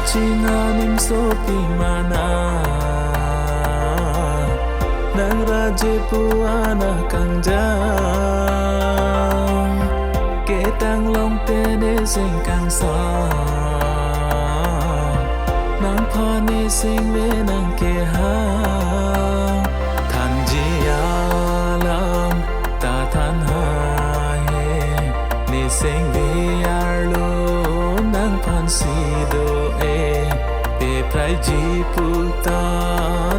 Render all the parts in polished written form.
Machinganim sopi mana nang raje puana kanja ketang long tene sing kang sa nang phane sing me nang ke ha than ji alam ta than ha he ni sing be arlo nang phan si do e pe prai ji puta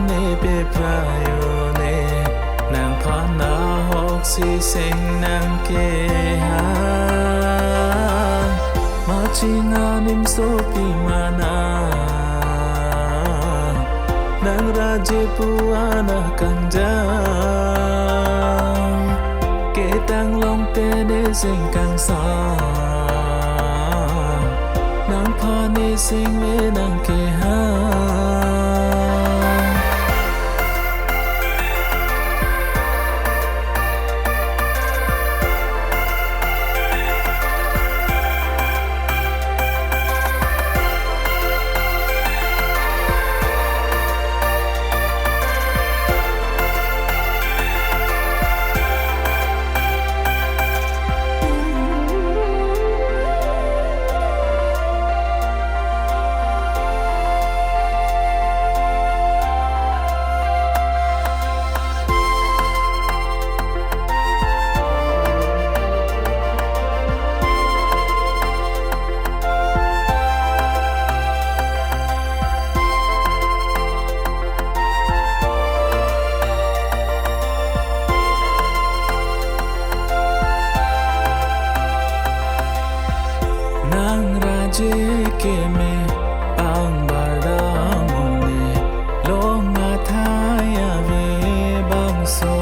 ne pe prayo ne nang phan na hok si sing nang ke ha Machinganim sopi mana nang raje puana kanja ketang long tene sing kang sa nang phane sing me nang ke ha ke me ang baramone longa thaya ve bang so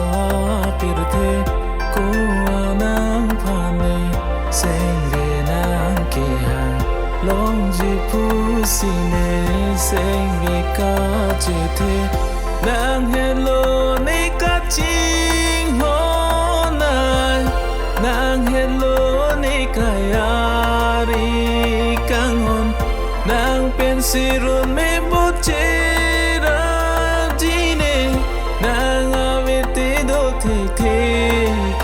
pirthe ko anang phane sing ve nang ke ha long ji pu si ne sing ve ka je the nang hello ne ka ching ho nai nang hello ne ka yari nang pensirun me bochera jine nang avete do the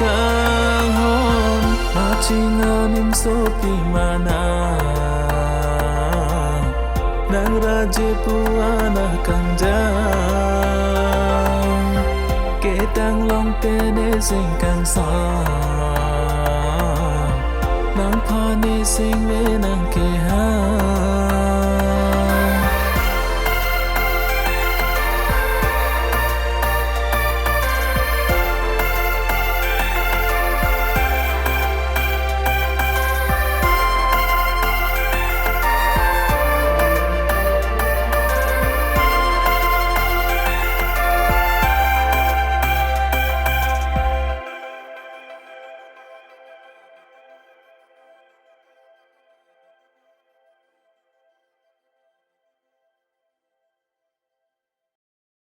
ka hon machinganim sopi mana nang raje puana kanja ketang long tene sing kang sa nang phane sing me nang ke ha